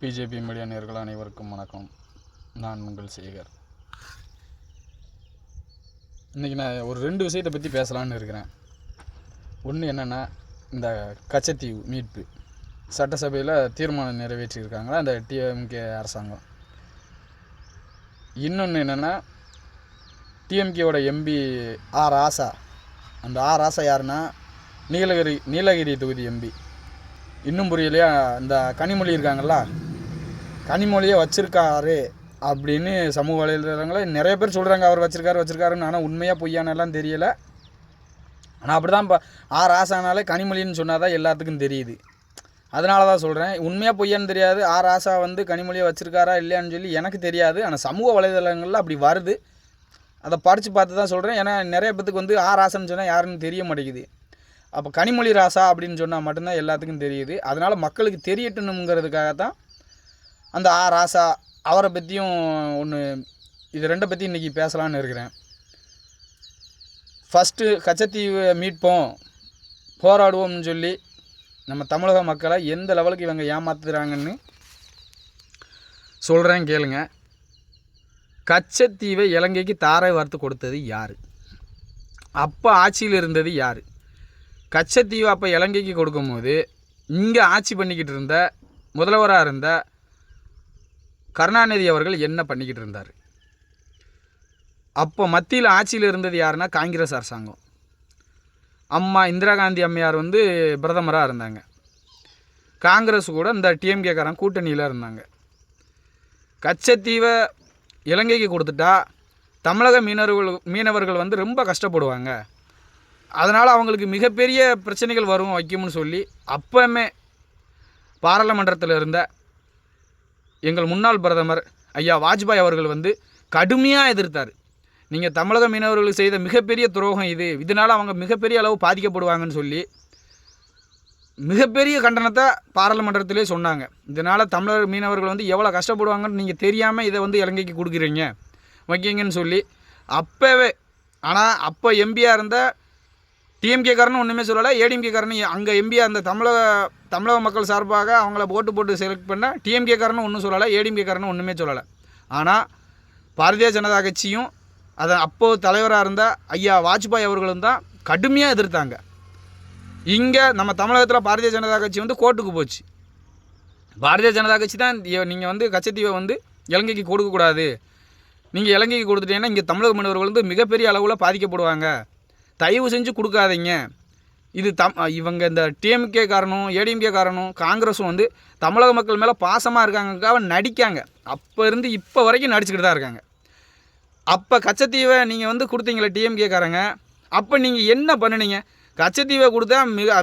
BJP media நேயர்கள் அனைவருக்கும் வணக்கம். நான் உங்கள் சேகர். இன்றைக்கி நான் ஒரு 2 விஷயத்தை பற்றி பேசலான்னு இருக்கிறேன். ஒன்று என்னென்னா, இந்த கச்சத்தீவு மீட்பு சட்டசபையில் தீர்மானம் நிறைவேற்றியிருக்காங்களா இந்த டிஎம்கே அரசாங்கம். இன்னொன்று என்னென்னா, டிஎம்கேவோட எம்பி ஆர் ராசா. அந்த ஆர் ராசா யாருன்னா நீலகிரி தொகுதி எம்பி. இன்னும் புரியலையா, இந்த கனிமொழி இருக்காங்களா, கனிமொழியை வச்சுருக்காரு அப்படின்னு சமூக வலைதளங்களில் நிறைய பேர் சொல்கிறாங்க. அவர் வச்சுருக்காருன்னு. ஆனால் உண்மையாக பொய்யானெல்லாம் தெரியலை. ஆனால் அப்படி தான் இப்போ ஆர் ராசானாலே கனிமொழின்னு சொன்னால் தான் எல்லாத்துக்கும் தெரியுது. அதனால தான் சொல்கிறேன், உண்மையாக பொய்யான்னு தெரியாது. ஆர் ராசா கனிமொழியை வச்சுருக்காரா இல்லையான்னு சொல்லி எனக்கு தெரியாது. ஆனால் சமூக வலைதளங்களில் அப்படி வருது. அதை படித்து பார்த்து தான் சொல்கிறேன். ஏன்னா நிறைய பேத்துக்கு ஆர் ராசான்னு சொன்னால் யாருன்னு தெரிய மாட்டேங்குது. அப்போ கனிமொழி ராசா அப்படின்னு சொன்னால் மட்டும்தான் எல்லாத்துக்கும் தெரியுது. அதனால் மக்களுக்கு தெரியட்டணுங்கிறதுக்காக தான் அந்த ஆர் ராசா அவரை பற்றியும் இது 2 பற்றி இன்றைக்கி பேசலான்னு இருக்கிறேன். ஃபஸ்ட்டு கச்சத்தீவை மீட்போம், போராடுவோம்னு சொல்லி நம்ம தமிழக மக்களை எந்த லெவலுக்கு இவங்க ஏமாத்துறாங்கன்னு சொல்கிறேன், கேளுங்க. கச்சத்தீவை இலங்கைக்கு தாரை வார்த்து கொடுத்தது யார்? அப்போ ஆட்சியில் இருந்தது யார்? கச்சத்தீவை அப்போ இலங்கைக்கு கொடுக்கும்போது இங்கே ஆட்சி பண்ணிக்கிட்டு இருந்த முதல்வராக இருந்த கருணாநிதி அவர்கள் என்ன பண்ணிக்கிட்டு இருந்தார்? அப்போ மத்தியில் ஆட்சியில் இருந்தது யாருன்னா காங்கிரஸ் அரசாங்கம். அம்மா இந்திரா காந்தி அம்மையார் பிரதமராக இருந்தாங்க. காங்கிரஸ் கூட இந்த டிஎம்கேக்காரன் கூட்டணியில் இருந்தாங்க. கச்சத்தீவை இலங்கைக்கு கொடுத்துட்டா தமிழக மீனவர்கள் ரொம்ப கஷ்டப்படுவாங்க. அதனால் அவங்களுக்கு மிகப்பெரிய பிரச்சனைகள் வைக்கும்னு சொல்லி அப்போவுமே பாராளுமன்றத்தில் இருந்த எங்கள் முன்னாள் பிரதமர் ஐயா வாஜ்பாய் அவர்கள் கடுமையாக எதிர்த்தார். நீங்கள் தமிழக மீனவர்களுக்கு செய்த மிகப்பெரிய துரோகம் இதனால் அவங்க மிகப்பெரிய அளவு பாதிக்கப்படுவாங்கன்னு சொல்லி மிகப்பெரிய கண்டனத்தை பாராளுமன்றத்திலே சொன்னாங்க. இதனால் தமிழக மீனவர்கள் எவ்வளோ கஷ்டப்படுவாங்கன்னு நீங்கள் தெரியாமல் இதை இலங்கைக்கு கொடுக்குறீங்க வைக்கிங்கன்னு சொல்லி அப்போவே. ஆனால் அப்போ எம்பியாக இருந்த டிஎம்கேக்காரனும் ஒன்றுமே சொல்லலை, ஏடிஎம்கேக்காரனும் அங்கே எம்பியாக அந்த தமிழக மக்கள் சார்பாக அவங்கள போட்டு செலக்ட் பண்ண டிஎம்கேக்காரனும் ஒன்றும் சொல்லலை, ஏடிஎம்கேக்காரனும் ஒன்றுமே சொல்லலை. ஆனால் பாரதிய ஜனதா கட்சியும் அதை அப்போது தலைவராக இருந்த ஐயா வாஜ்பாய் அவர்களும் தான் கடுமையாக எதிர்த்தாங்க. இங்கே நம்ம தமிழகத்தில் பாரதிய ஜனதா கட்சி கோர்ட்டுக்கு போச்சு. பாரதிய ஜனதா கட்சி தான் நீங்கள் கச்சத்தீவை இலங்கைக்கு கொடுக்கக்கூடாது, நீங்கள் இலங்கைக்கு கொடுத்துட்டீங்கன்னா இங்கே தமிழக மீனவர்கள் மிகப்பெரிய அளவில் பாதிக்கப்படுவாங்க, தயவு செஞ்சு கொடுக்காதீங்க. இது இவங்க இந்த டிஎம்கே காரனும் ஏடிஎம்கே காரனும் காங்கிரஸும் தமிழக மக்கள் மேலே பாசமாக இருக்காங்கக்காக நடிக்காங்க. அப்போ இருந்து இப்போ வரைக்கும் நடிச்சுக்கிட்டு தான் இருக்காங்க. அப்போ கச்சத்தீவை நீங்கள் கொடுத்தீங்களே டிஎம்கே காரங்க, அப்போ நீங்கள் என்ன பண்ணினீங்க? கச்சத்தீவை கொடுத்தா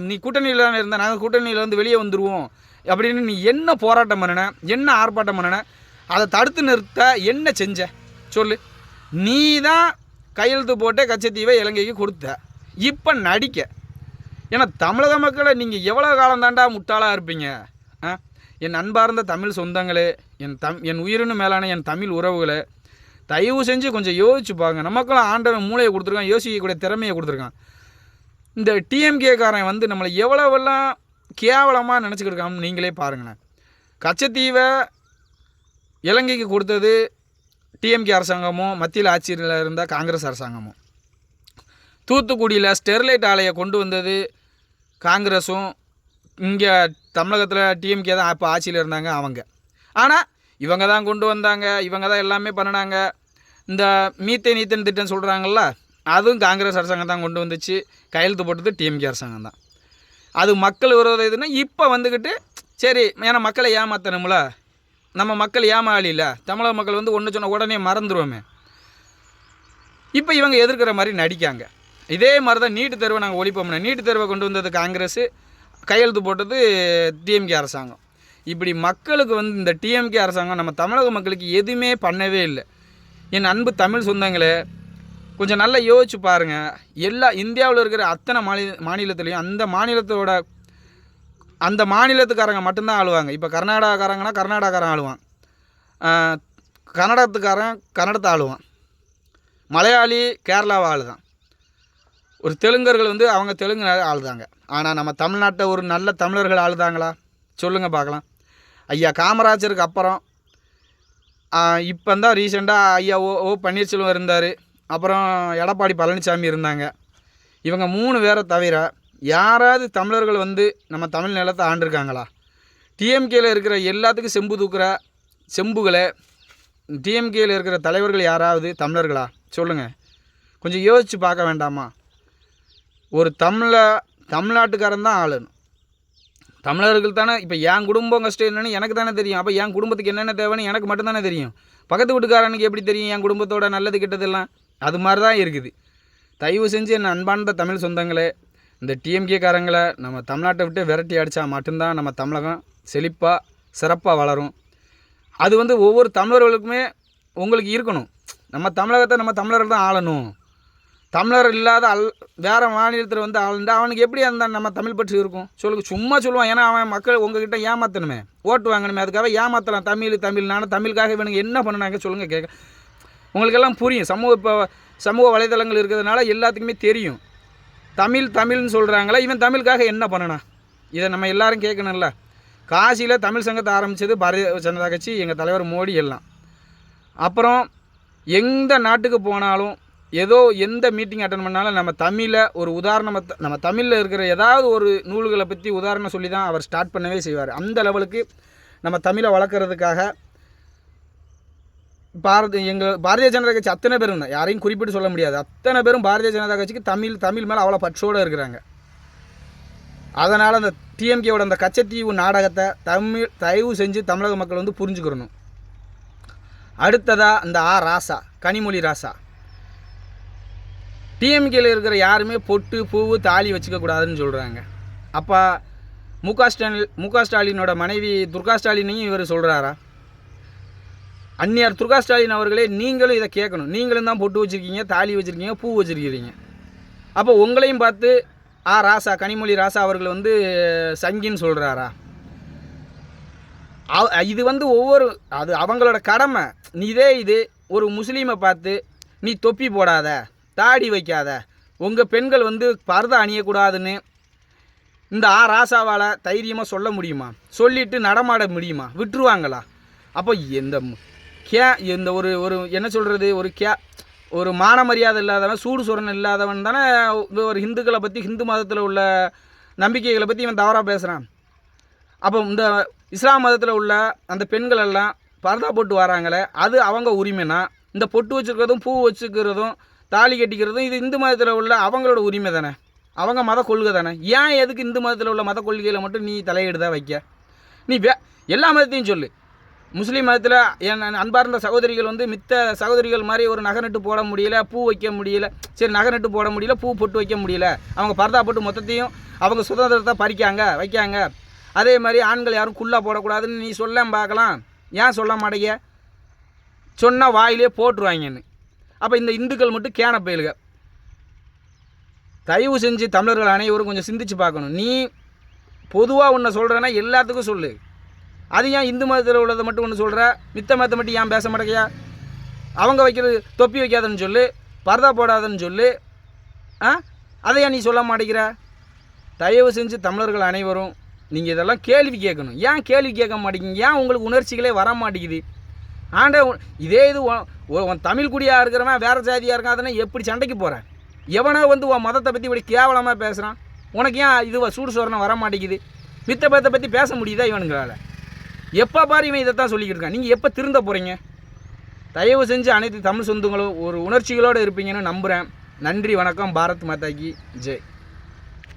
நீ கூட்டணியில் தானே இருந்தால் நாங்கள் கூட்டணியில் வெளியே வந்துடுவோம் அப்படின்னு நீ என்ன போராட்டம் பண்ணின, என்ன ஆர்ப்பாட்டம் பண்ணின? அதை தடுத்து நிறுத்த என்ன செஞ்ச சொல்லு. நீ தான் கையெழுத்து போட்டு கச்சத்தீவை இலங்கைக்கு கொடுத்த. இப்போ நடிக்க. ஏன்னா தமிழக மக்களை நீங்கள் எவ்வளோ காலம் தாண்டா முட்டாளாக இருப்பீங்க? என் அன்பார்ந்த தமிழ் சொந்தங்களே, என் உயிரினு மேலான என் தமிழ் உறவுகளை, தயவு செஞ்சு கொஞ்சம் யோசிச்சு பாருங்க. நமக்கெல்லாம் ஆண்டவன் மூளையை கொடுத்துருக்கான், யோசிக்கக்கூடிய திறமையை கொடுத்துருக்கான். இந்த டிஎம்கேக்காரன் நம்மளை எவ்வளோவெல்லாம் கேவலமாக நினச்சிக்கிட்டு இருக்கான்னு நீங்களே பாருங்களேன். கச்சத்தீவை இலங்கைக்கு கொடுத்தது டிஎம்கே அரசாங்கமும் மத்தியில் ஆட்சியில் இருந்த காங்கிரஸ் அரசாங்கமும். தூத்துக்குடியில் ஸ்டெர்லைட் ஆலையை கொண்டு வந்தது காங்கிரஸும், இங்கே தமிழகத்தில் டிஎம்கே தான் அப்போ ஆட்சியில் இருந்தாங்க அவங்க. ஆனால் இவங்க தான் கொண்டு வந்தாங்க, இவங்க தான் எல்லாமே பண்ணினாங்க. இந்த மீத்தேன் திட்டம் சொல்கிறாங்கல்ல, அதுவும் காங்கிரஸ் அரசாங்கம் தான் கொண்டு வந்துச்சு. கையெழுத்து போட்டது டிஎம்கே அரசாங்கம் தான். அது மக்கள் விரோத இதுன்னா இப்போ சரி, ஏன்னா மக்களை ஏமாற்றணும்ல, நம்ம மக்கள் ஏமாளி இல்லை, தமிழக மக்கள் ஒன்று சொன்ன உடனே மறந்துடுவோமே. இப்போ இவங்க எதிர்க்கிற மாதிரி நடிக்காங்க. இதே மாதிரி தான் நீட்டு தேர்வை நாங்கள் ஒழிப்போம்னா, நீட்டு தேர்வை கொண்டு வந்தது காங்கிரஸ், கையெழுத்து போட்டது டிஎம்கே அரசாங்கம். இப்படி மக்களுக்கு இந்த டிஎம்கே அரசாங்கம் நம்ம தமிழக மக்களுக்கு எதுவுமே பண்ணவே இல்லை. என் அன்பு தமிழ் சொந்தங்களே, கொஞ்சம் நல்லா யோசிச்சு பாருங்கள். எல்லா இந்தியாவில் இருக்கிற அத்தனை மாநிலத்துலேயும் அந்த மாநிலத்துக்காரங்க மட்டும்தான் ஆளுவாங்க. இப்போ கர்நாடகாக்காரங்கன்னா கர்நாடகாரன் ஆளுவான், கன்னடத்தை ஆளுவான், மலையாளி கேரளாவை ஆளுதான், ஒரு தெலுங்கர்கள் அவங்க தெலுங்கு ஆளுதாங்க. ஆனால் நம்ம தமிழ்நாட்டை ஒரு நல்ல தமிழர்கள் ஆளுதாங்களா? சொல்லுங்கள் பார்க்கலாம். ஐயா காமராஜருக்கு அப்புறம் இப்போ தான் ரீசெண்டாக ஐயா ஓ பன்னீர்செல்வம் இருந்தார், அப்புறம் எடப்பாடி பழனிசாமி இருந்தாங்க. இவங்க 3 பேரை தவிர யாராவது தமிழர்கள் வந்து நம்ம தமிழ் நிலத்தை ஆண்டிருக்காங்களா? டிஎம்கேயில் இருக்கிற எல்லாத்துக்கும் செம்பு தூக்குற செம்புகளை டிஎம்கேயில் இருக்கிற தலைவர்கள் யாராவது தமிழர்களா? சொல்லுங்கள், கொஞ்சம் யோசித்து பார்க்க வேண்டாமா? ஒரு தமிழ்நாட்டுக்காரன் தான் ஆளணும். தமிழர்கள் தானே. இப்போ என் குடும்பம் கஷ்டம் என்னென்னு எனக்கு தானே தெரியும். அப்போ என் குடும்பத்துக்கு என்னென்ன தேவைன்னு எனக்கு மட்டும்தானே தெரியும். பக்கத்து வீட்டுக்காரனுக்கு எப்படி தெரியும் என் குடும்பத்தோட நல்லது கெட்டதெல்லாம்? அது மாதிரி தான் இருக்குது. தயவு செஞ்சு என் அன்பார்ந்த தமிழ் சொந்தங்களே, இந்த டிஎம்கேக்காரங்களை நம்ம தமிழ்நாட்டை விட்டு விரட்டி அடித்தா மட்டும்தான் நம்ம தமிழகம் செழிப்பாக சிறப்பாக வளரும். அது வந்து ஒவ்வொரு தமிழர்களுக்குமே உங்களுக்கு இருக்கணும். நம்ம தமிழகத்தை நம்ம தமிழர்கள் தான் ஆளணும். தமிழர் இல்லாத வேறு மாநிலத்தில் வந்து ஆளுண்டா அவனுக்கு எப்படி அந்த நம்ம தமிழ் பற்றி இருக்கும்? சும்மா சொல்லுவான். ஏன்னா அவன் மக்கள் உங்ககிட்ட ஏமாற்றணுமே, ஓட்டு வாங்கணுமே, அதுக்காக ஏமாற்றலாம். தமிழ்னால தமிழுக்காக இவனுக்கு என்ன பண்ணினாங்க சொல்லுங்கள் கேட்க. உங்களுக்கெல்லாம் புரியும். இப்போ சமூக வலைதளங்கள் இருக்கிறதுனால எல்லாத்துக்குமே தெரியும். தமிழ்னு சொல்கிறாங்களா, இவன் தமிழுக்காக என்ன பண்ணனா? இதை நம்ம எல்லாரும் கேட்கணும்ல. காசியில் தமிழ் சங்கத்தை ஆரம்பித்தது பாரதிய ஜனதா கட்சி, எங்கள் தலைவர் மோடி எல்லாம். அப்புறம் எந்த நாட்டுக்கு போனாலும் எந்த மீட்டிங் அட்டன் பண்ணாலும் நம்ம தமிழை ஒரு உதாரணமாக நம்ம தமிழில் இருக்கிற ஏதாவது ஒரு நூல்களை பற்றி உதாரணம் சொல்லி தான் அவர் ஸ்டார்ட் பண்ணவே செய்வார். அந்த லெவலுக்கு நம்ம தமிழை வளர்க்குறதுக்காக எங்கள் பாரதிய ஜனதா கட்சி அத்தனை பேரும் தான், யாரையும் குறிப்பிட்டு சொல்ல முடியாது, அத்தனை பேரும் பாரதிய ஜனதா கட்சிக்கு தமிழ் மேலே அவ்வளோ பற்றோடு இருக்கிறாங்க. அதனால் அந்த டிஎம்கேவோட அந்த கச்சத்தீவு நாடகத்தை தயவு செஞ்சு தமிழக மக்கள் வந்து புரிஞ்சுக்கிறணும். அடுத்ததாக இந்த ராசா, கனிமொழி ராசா, டிஎம்கேயில் இருக்கிற யாருமே பொட்டு பூவு தாலி வச்சுக்கக்கூடாதுன்னு சொல்கிறாங்க. அப்போ முக ஸ்டாலினோட மனைவி துர்கா ஸ்டாலினையும் இவர் சொல்கிறாரா? அந்நியார் துர்கா ஸ்டாலின் அவர்களே, நீங்களும் இதை கேட்கணும். நீங்களும் தான் பொட்டு வச்சுருக்கீங்க, தாலி வச்சுருக்கீங்க, பூ வச்சுருக்கிறீங்க. அப்போ உங்களையும் பார்த்து ராசா, கனிமொழி ராசா அவர்கள் வந்து சங்கின்னு சொல்கிறாரா? இது வந்து அது அவங்களோட கடமை. இது ஒரு முஸ்லீமை பார்த்து நீ தொப்பி போடாத, தாடி வைக்காத, உங்கள் பெண்கள் வந்து பர்தா அணியக்கூடாதுன்னு இந்த ராசாவால் தைரியமாக சொல்ல முடியுமா? சொல்லிவிட்டு நடமாட முடியுமா? விட்டுருவாங்களா? அப்போ இந்த ஒரு என்ன சொல்கிறது, ஒரு மான மரியாதை இல்லாதவன், சூடு சுரணம் இல்லாதவன் தானே ஒரு ஹிந்துக்களை பற்றி, ஹிந்து மதத்தில் உள்ள நம்பிக்கைகளை பற்றி இவன் தவறாக பேசுகிறான். அப்போ இந்த இஸ்லாம் மதத்தில் உள்ள அந்த பெண்கள் எல்லாம் பர்தா போட்டு வராங்களே, அது அவங்க உரிமைனா, இந்த பொட்டு வச்சுக்கிறதும் பூ வச்சுக்கிறதும் தாலி கட்டிக்கிறதும் இது இந்து மதத்தில் உள்ள அவங்களோட உரிமை தானே, அவங்க மத கொள்கை தானே. ஏன் எதுக்கு இந்து மதத்தில் உள்ள மத கொள்கையில் மட்டும் நீ தலையிடுதா வைக்க? நீ எல்லா மதத்தையும் சொல்லு. முஸ்லீம் மதத்தில் என் அன்பார்ந்த சகோதரிகள் வந்து மித்த சகோதரிகள் மாதிரி ஒரு நகை நட்டு போட முடியல, பூ வைக்க முடியல. சரி, நகை நட்டு போட முடியல, பூ பொட்டு வைக்க முடியல, அவங்க பர்தா போட்டு மொத்தத்தையும் அவங்க சுதந்திரத்தை வைக்காங்க. அதே மாதிரி ஆண்கள் யாரும் குள்ளா போடக்கூடாதுன்னு நீ சொல்ல பார்க்கலாம். ஏன் சொல்ல மாட்டேங்க? சொன்னால் வாயிலே போட்டுருவாங்கன்னு. அப்போ இந்த இந்துக்கள் மட்டும் கேன பயிலுக. தயவு செஞ்சு தமிழர்கள் அனைவரும் கொஞ்சம் சிந்திச்சு பார்க்கணும். நீ பொதுவாக ஒன்று சொல்கிறேன்னா எல்லாத்துக்கும் சொல்லு. அது ஏன் இந்து மதத்தில் உள்ளதை மட்டும் ஒன்று சொல்கிற, மித்த மதத்தை மட்டும் ஏன் பேச மாட்டேங்கியா? அவங்க வைக்கிறது தொப்பி வைக்காதன்னு சொல்லு, பர்தா போடாதன்னு சொல்லு, அதை ஏன் நீ சொல்ல மாட்டேங்கிற? தயவு செஞ்சு தமிழர்கள் அனைவரும் நீங்கள் இதெல்லாம் கேள்வி கேட்கணும். ஏன் கேள்வி கேட்க மாட்டேங்கிங்க? ஏன் உங்களுக்கு உணர்ச்சிகளே வர மாட்டேங்குது? இதே இது உன் தமிழ் குடியாக இருக்கிறவன் வேறு ஜாதியாக இருக்கான், அதனால் எப்படி சண்டைக்கு போகிறேன்? எவனோ வந்து உன் மதத்தை பற்றி இப்படி கேவலமாக பேசுகிறான். உனக்கு ஏன் இது சூடு சோரணம் வர மாட்டேங்குது? மித்த மதத்தை பற்றி பேச முடியுதா இவனுங்களால்? எப்போ பாரு இவன் இதைத்தான் சொல்லிக்கிட்டு இருக்கான். நீங்கள் எப்போ திருந்த போகிறீங்க? தயவு செஞ்சு அனைத்து தமிழ் சொந்தங்களும் ஒரு உணர்ச்சிகளோடு இருப்பீங்கன்னு நம்புகிறேன். நன்றி, வணக்கம். பாரத் மாதா கி ஜெய்.